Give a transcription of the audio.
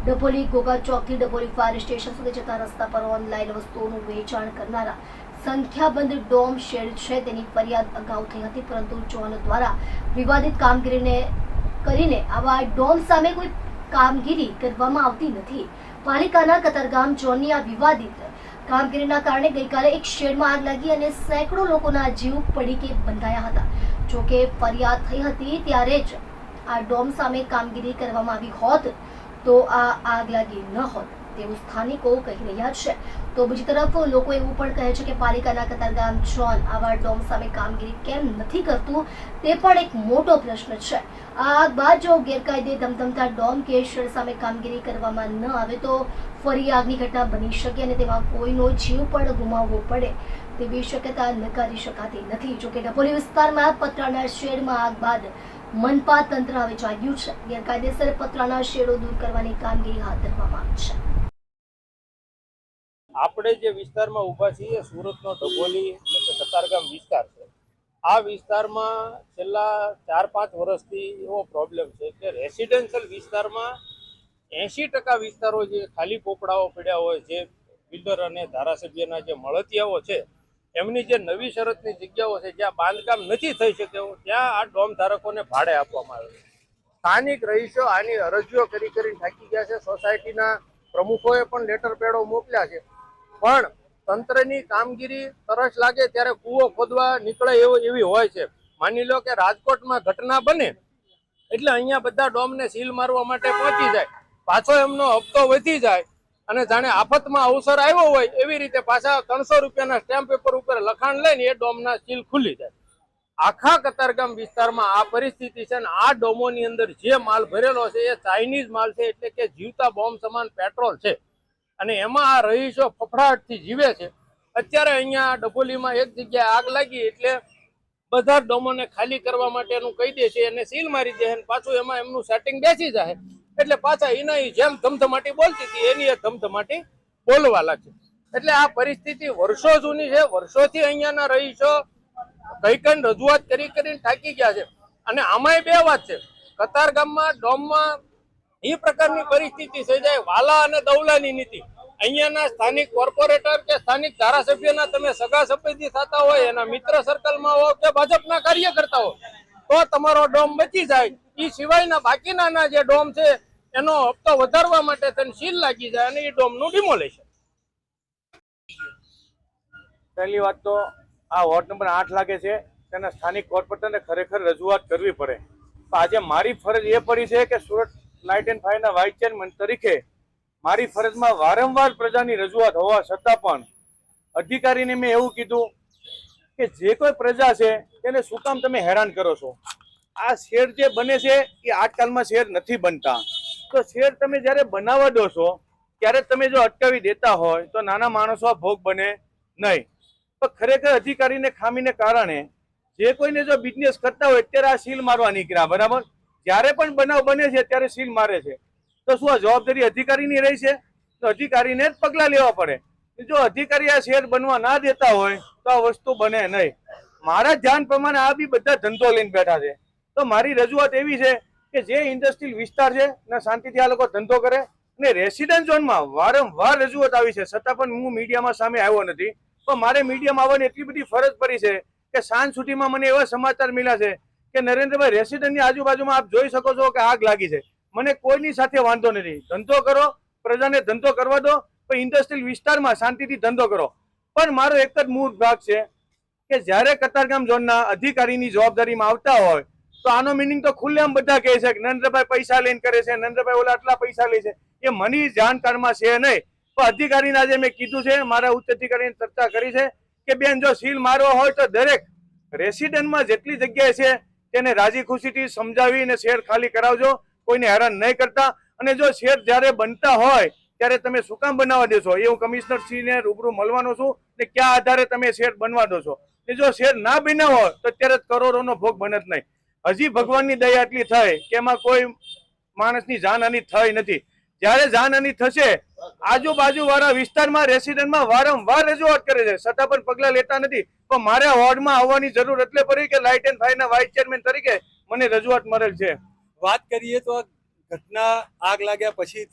Dabholi Ghogha ચોકથી Dabholi fire station સુધી જતા રસ્તા પર ઓનલાઈન વસ્તુઓનું વેચાણ કરનારા સંખ્યાબંધ ડોમ શેડ છે તેની ફરિયાદ અગાઉ થઈ હતી, પરંતુ ઝોન દ્વારા વિવાદિત કામગીરીને કરીને આવા ડોમ સામે કોઈ કામગીરી કરવામાં આવતી નથી। પાલિકાના કતારગામ ઝોનની આ વિવાદિત કામગીરીના કારણે ગઈકાલે એક શેડમાં આગ લાગી અને સેંકડો લોકોના જીવ પડીકે બંધાયા હતા। જોકે ફરિયાદ થઈ હતી ત્યારે જ આ ડોમ સામે કામગીરી કરવામાં આવી હોત તો આ આગ લાગી ન હોત તેવું સ્થાનિકો કહી રહ્યા છે। તો બીજી તરફ લોકો એવું પણ કહે છે કે પાલિકાના કતારગામ ઝોન આવા ડોમ સામે કામગીરી કેમ નથી કરતું તે પણ એક મોટો પ્રશ્ન છે। આ આગ બાદ જો ગેરકાયદે ધમધમતા ડોમ કે શેડ સામે કામગીરી કરવામાં ન આવે તો ફરી આગની ઘટના બની શકે અને તેમાં કોઈનો જીવ પણ ગુમાવવો પડે તેવી શક્યતા નકારી શકાતી નથી। જોકે ડભોલી વિસ્તારમાં પતરાના શેડમાં આગ બાદ મનપા તંત્ર હવે જાગ્યું છે। ગેરકાયદેસર પતરાના શેડો દૂર કરવાની કામગીરી હાથ ધરવામાં આવી છે। આપણે જે વિસ્તારમાં ઊભા છીએ સુરતનો ડભોલી કતારગામ વિસ્તાર છે। આ વિસ્તારમાં છેલ્લા 4-5 વર્ષથી એવો પ્રોબ્લેમ છે કે રેસિડેન્શિયલ વિસ્તારમાં 80% વિસ્તારો જે ખાલી પોપડાઓ પડ્યા હોય, જે બિલ્ડર અને ધારાસભ્યના જે મળતિયાઓ છે એમની જે નવી શરતની જગ્યાઓ છે જ્યાં બાંધકામ નથી થઈ શક્યું ત્યાં આ ડોમ ધારકોને ભાડે આપવામાં આવે છે। સ્થાનિક રહીશો આની અરજીઓ કરીને થાકી ગયા છે। સોસાયટીના પ્રમુખોએ પણ લેટર પેડો મોકલ્યા છે, પણ તંત્રની કામગીરી તરસ લાગે ત્યારે કૂવો ખોદવા નીકળે એવી હોય છે। માની લો કે રાજકોટમાં ઘટના બને એટલે અહીંયા બધા ડોમને સીલ મારવા માટે પહોંચી જાય, પાછો એમનો હપ્તો વધી જાય અને જાણે આફતમાં અવસર આવ્યો હોય એવી રીતે પાછા 300 રૂપિયાના સ્ટેમ્પ પેપર ઉપર લખાણ લઈને એ ડોમના સીલ ખુલી જાય। આખા કતારગામ વિસ્તારમાં આ પરિસ્થિતિ છે ને આ ડોમોની અંદર જે માલ ભરેલો છે એ ચાઇનીઝ માલ છે, એટલે કે જીવતા બોમ્બ સમાન પેટ્રોલ છે અને એમાં આ રહીશો ફફડાટથી જીવે છે। અત્યારે અહીંયા ડભોલીમાં એક જગ્યાએ આગ લાગી એટલે બધા ડોમોને ખાલી કરવા માટેનું કહી દે છે અને સીલ મારી દે છે, પાછું એમાં એમનું સેટિંગ બેસી જાય એટલે પાછા એના જેમ ધમધમાટી બોલતી હતી એની એ ધમધમાટી બોલવા લાગે। એટલે આ પરિસ્થિતિ વર્ષો જૂની છે। વર્ષોથી અહીંયાના રહીશો કઈ રજૂઆત કરીને થાકી ગયા છે અને આમાંય બે વાત છે, કતારગામમાં ડોમમાં એ પ્રકારની પરિસ્થિતિ સર્જાય વાલા અને દવલાની નીતિ। અહીંયાના સ્થાનિક કોર્પોરેટર કે સ્થાનિક ધારાસભ્યના તમે સગા સંબંધી થતા હોય, એના મિત્ર સર્કલમાં હો કે ભાજપના કાર્યકર્તા હો તો તમારો ડોમ બચી જાય, એ સિવાયના બાકીના જે ડોમ છે એનો હપ્તો વધારવા માટે તેને સીલ લાગી જાય અને એ ડોમનું ડિમોલેશન। પહેલી વાત તો આ વોર્ડ નંબર 8 લાગે છે તેના સ્થાનિક કોર્પોરેટરને ખરેખર રજૂઆત કરવી પડે। આજે મારી ફરજ એ પડી છે કે સુરત લાઇટ એન્ડ ફાયરના વાઇસ ચેરમેન તરીકે મારી ફરજમાં વારંવાર પ્રજાની રજૂઆત હોવા છતાં પણ અધિકારીને મેં એવું કીધું કે જે કોઈ પ્રજા છે તેને શું કામ તમે હેરાન કરો છો? આ શેર જે બને છે એ આજકાલમાં શેર નથી બનતા, તો શેર તમે જ્યારે બનાવવા દો છો ત્યારે તમે જો અટકાવી દેતા હોય તો નાના માણસો ભોગ બને નહીં। તો ખરેખર અધિકારીને ખામીને કારણે જે કોઈને જો બિઝનેસ કરતા હોય ત્યારે આ સીલ મારવા નીકળ્યા, બરાબર? જ્યારે પણ બનાવ બને છે ત્યારે સીલ મારે છે, તો શું આ જવાબદારી અધિકારીની રહી છે? તો અધિકારીને જ પગલાં લેવા પડે। જો અધિકારી આ શેર બનવા ના દેતા હોય તો આ વસ્તુ બને નહીં। મારા ધ્યાન પ્રમાણે આ બી બધા ધંધો લઈને બેઠા છે, તો મારી રજૂઆત એવી છે કે જે ઇન્ડસ્ટ્રીયલ વિસ્તાર છે ને શાંતિથી આ લોકો ધંધો કરે। અને રેસિડેન્ટ ઝોનમાં વારંવાર રજૂઆત આવી છે છતાં પણ હું મીડિયામાં સામે આવ્યો નથી, તો મારે મીડિયામાં આવવાની એટલી બધી ફરજ પડી છે કે સાંજ સુધીમાં મને એવા સમાચાર મળ્યા છે કે નરેન્દ્રભાઈ રેસિડેન્ટની આજુબાજુમાં આપ જોઈ શકો છો કે આગ લાગી છે। મને કોઈની સાથે વાંધો નથી, ધંધો કરો, પ્રજાને ધંધો કરવા દો, પણ ઇન્ડસ્ટ્રીયલ વિસ્તારમાં શાંતિથી ધંધો કરો। પણ મારો એક જ મૂળ ભાગ છે કે જ્યારે કતારગામ ઝોનના અધિકારીની જવાબદારીમાં આવતા હોય તો આનો મિનિંગ તો ખુલ્લેઆમ બધા કહે છે કે નરેન્દ્રભાઈ પૈસા લઈને કરે છે, નરેન્દ્રભાઈ ઓલા આટલા પૈસા લે છે, એ મને જાણકારમાં છે નહીં। તો અધિકારીને આજે મેં કીધું છે, મારા ઉચ્ચ અધિકારીને ચર્ચા કરી છે કે બેન જો સીલ મારવો હોય તો દરેક રેસિડેન્ટમાં જેટલી જગ્યાએ છે તેને રાજી ખુશીથી સમજાવીને શેર ખાલી કરાવજો, કોઈને હેરાન નહીં કરતા। અને જો શેર જ્યારે બનતા હોય ત્યારે તમે શું કામ બનાવવા દો છો એ હું કમિશનર શ્રીને રૂબરૂ મળવાનો છું ને કયા આધારે તમે શેર બનવા દો છો। ને જો શેર ના બન્યા હોય તો ત્યારે કરોડોનો ભોગ બને જ નહીં। હજી ભગવાનની દયા એટલી થઈ કે એમાં કોઈ માણસની જાનહાનિ થઈ નથી। જ્યારે જાનહાનિ થશે આજુબાજુ વાળા વિસ્તારમાં રેસિડેન્ટમાં વારંવાર રજૂઆત કરે છે છતાં પણ પગલાં લેતા નથી। તો મારે વોર્ડમાં આવવાની જરૂર એટલે પડી કે લાઇટ એન્ડ ફાયરના વાઇસ ચેરમેન તરીકે મને રજૂઆત મળેલ છે। વાત કરીએ તો ઘટના આગ લાગ્યા પછી